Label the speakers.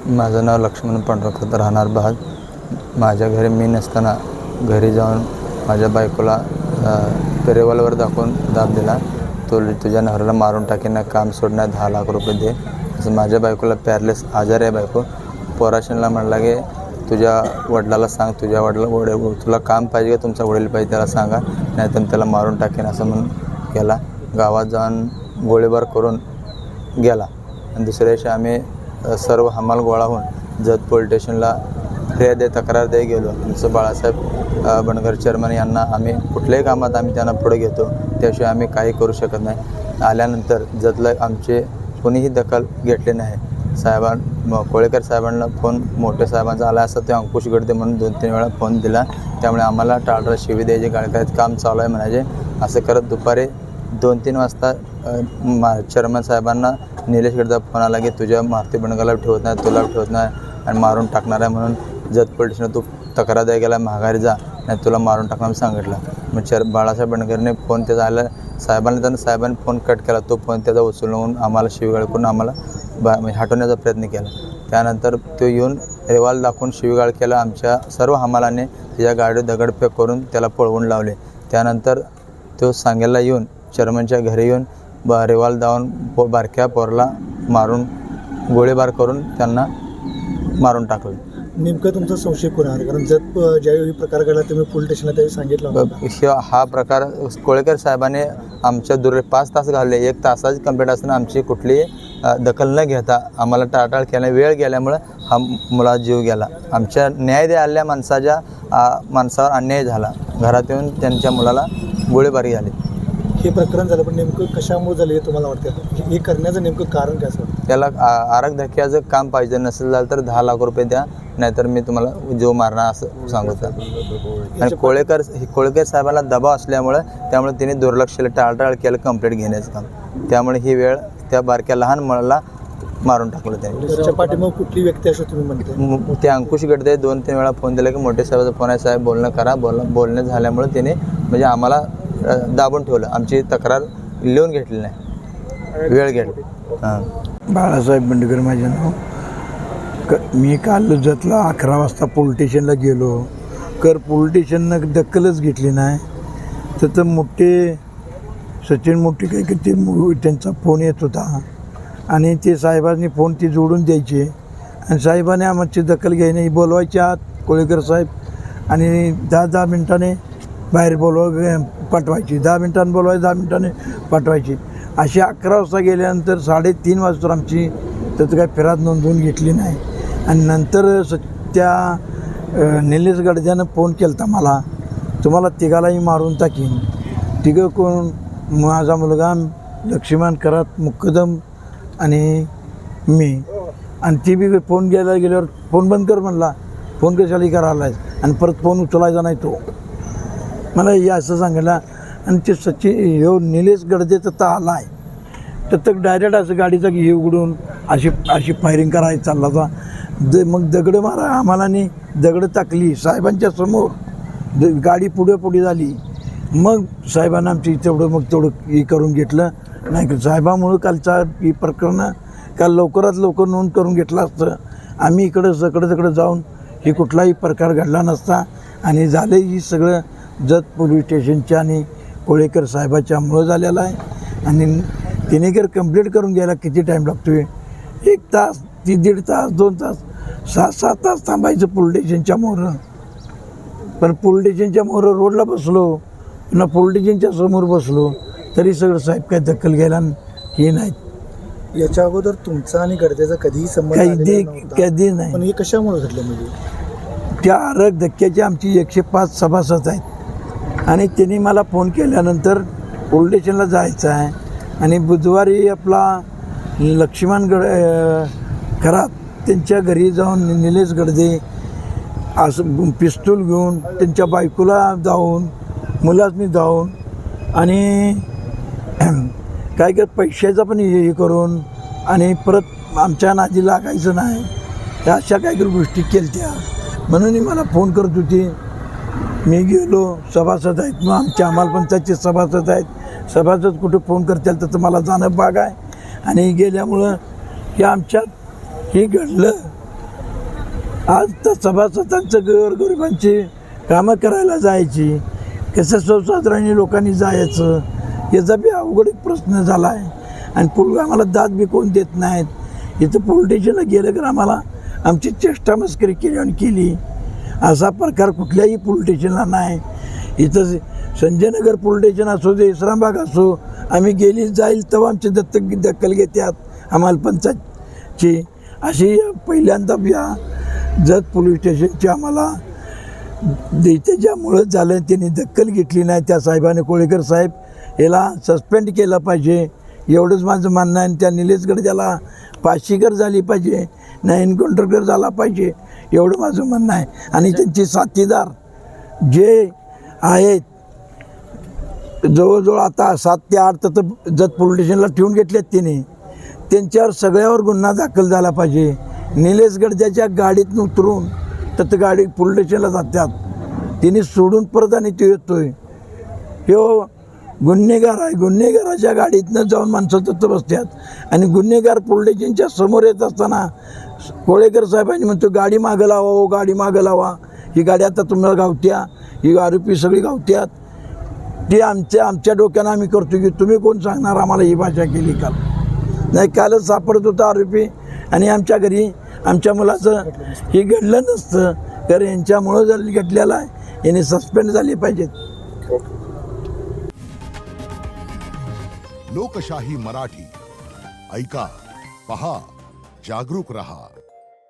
Speaker 1: माझं नाव लक्ष्मण पांडुरंग, राहणार भाग. माझ्या घरी मी नसताना घरी जाऊन माझ्या बायकोला रिव्हॉल्वर दाखवून दाब दिला. तुझ्या नवऱ्याला मारून टाकीन, काम सोडणार, 10 लाख रुपये दे असं. माझ्या बायकोला पॅरलेस आजारी आहे बायको. पोराशनला म्हणला की तुझ्या वडिलाला सांग, तुला काम पाहिजे का तुमचा वडील पाहिजे त्याला सांगा, नाहीतर त्याला मारून टाकेन असं म्हणून गेला. गावात जाऊन गोळीबार करून गेला. आणि दुसऱ्या दिवशी आम्ही सर्व हमाल गोळा होऊन जत पोलीस स्टेशनला तक्रार द्यायला गेलो. आमचं बाळासाहेब बनगर चेअरमन यांना आम्ही कुठल्याही कामात आम्ही त्यांना पुढे घेतो, त्याशिवाय आम्ही काही करू शकत नाही. आल्यानंतर जतला आमचे कोणीही दखल घेतली नाही. कोळेकर साहेबांना फोन मोठे साहेबांचा आला असता, ते अंकुश गडदे म्हणून 2-3 वेळा फोन दिला. त्यामुळे आम्हाला टाळरा शिवी द्यायचे, गाळकायचं काम चालू आहे म्हणायचे. असं करत दुपारी 2-3 वाजता चेअरमन साहेबांना निलेश गडचा फोन आला की तुझ्या मारुती बनगरला ठेवत नाही, तुला ठेवत नाही आणि मारून टाकणार आहे म्हणून जत पोलीस स्टेशनला तू तक्रार द्यायला गेला, माघारी जा नाही तुला मारून टाकणार सांगितलं. मग बाळासाहेब बनगरने फोन त्याचा आला साहेबांना, साहेबांनी फोन कट केला. तो फोन त्याचा उचलून आम्हाला शिवीगाळ करून आम्हाला हटवण्याचा प्रयत्न केला. त्यानंतर तो येऊन रिव्हॉल्वर दाखवून शिवीगाळ केला. आमच्या सर्व हमालाने त्याच्या गाडीवर दगडफेक करून त्याला पळवून लावले. त्यानंतर तो सांगेला येऊन चेअरमनच्या घरी येऊन रिव्हॉल्वर दावून बारक्या पोरला मारून गोळीबार करून त्यांना मारून टाकलं.
Speaker 2: नेमकं तुमचा संशय कोण आहे? कारण जर ज्यावेळी प्रकार घडला तुम्ही पोलीस स्टेशनला त्यावेळी सांगितलं
Speaker 1: हा प्रकार कोळेकर साहेबांनी आमच्या 5 तास घालले. 1 तासाची कंप्लेंट असताना आमची कुठलीही दखल न घेता आम्हाला टाळटाळ केल्या. वेळ गेल्यामुळं हा मुला जीव गेला. आमच्या न्याय द्यायला माणसावर अन्याय झाला. घरात येऊन त्यांच्या मुलाला गोळीबारी झाली.
Speaker 2: हे प्रकरण झालं, पण नेमकं कशामुळे झालं हे तुम्हाला वाटतं? हे करण्याचं नेमकं कारण काय असं?
Speaker 1: त्याला आरक धक्क्याचं काम पाहिजे, नसेल झालं तर 10 लाख रुपये द्या, नाहीतर मी तुम्हाला जीव मारणार असं सांगत. आणि कोळेकर साहेबांना दबाव असल्यामुळं त्यामुळे तिने दुर्लक्षला टाळटाळ केलं कंप्लेंट घेण्याचं काम. त्यामुळे ही वेळ त्या बारक्या लहान मुलाला मारून टाकलं त्यांनी.
Speaker 2: त्याच्या पाठीमाग कुठली व्यक्ती असं तुम्ही म्हणते?
Speaker 1: ते अंकुश गडदे 2-3 वेळा फोन दिला की मोठे साहेबाचा फोन आहे, साहेब बोलणं करा. बोलणं झाल्यामुळे तिने म्हणजे आम्हाला दाबून ठेवलं. आमची तक्रार लिहून घेतली नाही, वेळ घेतली.
Speaker 3: बाळासाहेब बनगर माझे नाव. मी काल जतला 11 वाजता पोलीस स्टेशनला गेलो. पोलीस स्टेशननं दखलच घेतली नाही. तर मोठे सचिन मोठे काही की ते त्यांचा फोन येत होता आणि ते साहेबांनी फोन ते जोडून द्यायचे आणि साहेबांनी आमची दखल घ्यायची. बोलवायचे आत कोळेकर साहेब आणि 10-10 मिनिटाने बाहेर पाठवायची. 10 मिनिटांनी बोलवायची, 10 मिनिटाने पाठवायची. अशी 11 वाजता गेल्यानंतर 3:30 वाजता आमची त्याचं काही फिरात नोंदवून घेतली नाही. आणि नंतर त्या निलेश गडद्यानं फोन केला होता मला, तुम्हाला तिघालाही मारून टाकीन. तिघं कोण? माझा मुलगा लक्ष्मण करात, मुक्कदम आणि मी. आणि ती बी फोन गेल्यावर फोन बंद कर म्हणला. फोन कशाला करायला आणि परत फोन उचलायचा नाही तो मला हे असं सांगितलं. आणि ते निलेश गडदेचं तर आला आहे तर डायरेक्ट असं गाडीचा हे उघडून अशी फायरिंग करायला चालला होता. मग दगडं मारा आम्हाला नाही, दगडं टाकली साहेबांच्या समोर. गाडी पुढे झाली. मग साहेबांना आमची तेवढं हे करून घेतलं. नाही साहेबामुळं कालचा ही प्रकरण काल लवकरात लवकर नोंद करून घेतलं असतं. आम्ही तिकडं जाऊन हे कुठलाही प्रकार घडला नसता. आणि झालं ही सगळं जत पोलीस स्टेशनच्या आणि कोळेकर साहेबाच्यामुळं झालेलं आहे. आणि तिने जर कंप्लीट करून घ्यायला किती टाईम लागतो आहे? 1 तास, 1.5 तास, 2 तास, 6-7 तास थांबायचं पोलीस स्टेशनच्या मोहरं. पण पोलीस स्टेशनच्या मोहरं रोडला बसलो, पुन्हा पोलीस स्टेशनच्या समोर बसलो तरी सगळं साहेब काही दखल घ्यायला हे नाहीत.
Speaker 2: याच्या अगोदर तुमचा आणि गडद्याचा कधीही संबंध
Speaker 3: कधी नाही.
Speaker 2: पण हे कशामुळे घडलं? म्हणजे
Speaker 3: त्या आरक धक्क्याची आमची 105 सभासद आहेत. आणि त्यांनी मला फोन केल्यानंतर पोलीस स्टेशनला जायचं आहे. आणि बुधवारी आपला लक्ष्मण खरात त्यांच्या घरी जाऊन निलेश गडदे असं पिस्तूल घेऊन त्यांच्या बायकोला धावून, मुलासनी धावून आणि काय पैशाचा पण हे करून आणि परत आमच्या नादी लागायचं नाही त्या अशा काहीतरी गोष्टी केल्या. म्हणून मला फोन करत होती. मी गेलो, सभासद आहेत मग आम्हाला पण त्याचे सभासद आहेत. सभासद कुठे फोन करतील तर मला जाणं भाग आहे. आणि गेल्यामुळं हे आमच्यात हे घडलं. आज तर सभासदांचं गोरगरिबांची कामं करायला जायची, कसं सर्वसाधारण लोकांनी जायचं याचा बी अवघड एक प्रश्न झाला आहे. आणि आम्हाला दाद बी कोण देत नाहीत. इथं पोलीस स्टेशनला गेलं तर आम्हाला आमची चेष्टा मस्करी केली आणि केली. असा प्रकार कुठल्याही पोलीस स्टेशनला नाही. इथं संजयनगर पोलीस स्टेशन असो दे, इस्लामबाग असो, आम्ही गेली जाईल तेव्हा आमची दखल घेतात आम्हाला पंचायतची. अशी पहिल्यांदा या जत पोलीस स्टेशनची आम्हाला त्याच्यामुळं झालं, त्यांनी दखल घेतली नाही. त्या साहेबाने, कोळेकर साहेब, याला सस्पेंड केलं पाहिजे एवढंच माझं म्हणणं आहे. आणि त्या निलेश गडजाला फाशीकर झाली पाहिजे, नाही एन्काउंटरकर झाला पाहिजे एवढं माझं म्हणणं आहे. आणि त्यांचे साथीदार जे आहेत जवळजवळ आता 7 ते 8 तर जत पोलीस स्टेशनला ठेवून घेतलेत तिने, त्यांच्यावर सगळ्यावर गुन्हा दाखल झाला पाहिजे. निलेश गडजाच्या गाडीतून उतरून तर गाडी पोलीस स्टेशनला जातात, तिने सोडून परत आणि तो येतोय. ह्यो गुन्हेगार आहे. गुन्हेगाराच्या गाडीतनं जाऊन माणसं तिथं बसतात आणि गुन्हेगार पोलीस स्टेशनच्या समोर येत असताना कोळेकर साहेबांनी म्हणतो गाडी मागं लावा, हो गाडी मागं लावा, ही गाडी आता तुम्हाला गावत्या, ही आरोपी सगळी गावत्यात. ती आमच्या डोक्यानं आम्ही करतो की तुम्ही कोण सांगणार आम्हाला ही भाषा केली काल? नाही, कालच सापडत होता आरोपी आणि आमच्या घरी आमच्या मुलाचं हे घडलं नसतं. कारण यांच्यामुळं जर घडलेलं आहे, याने सस्पेंड झाले पाहिजेत.
Speaker 4: लोकशाही मराठी ऐका, पहा, जागरूक रहा.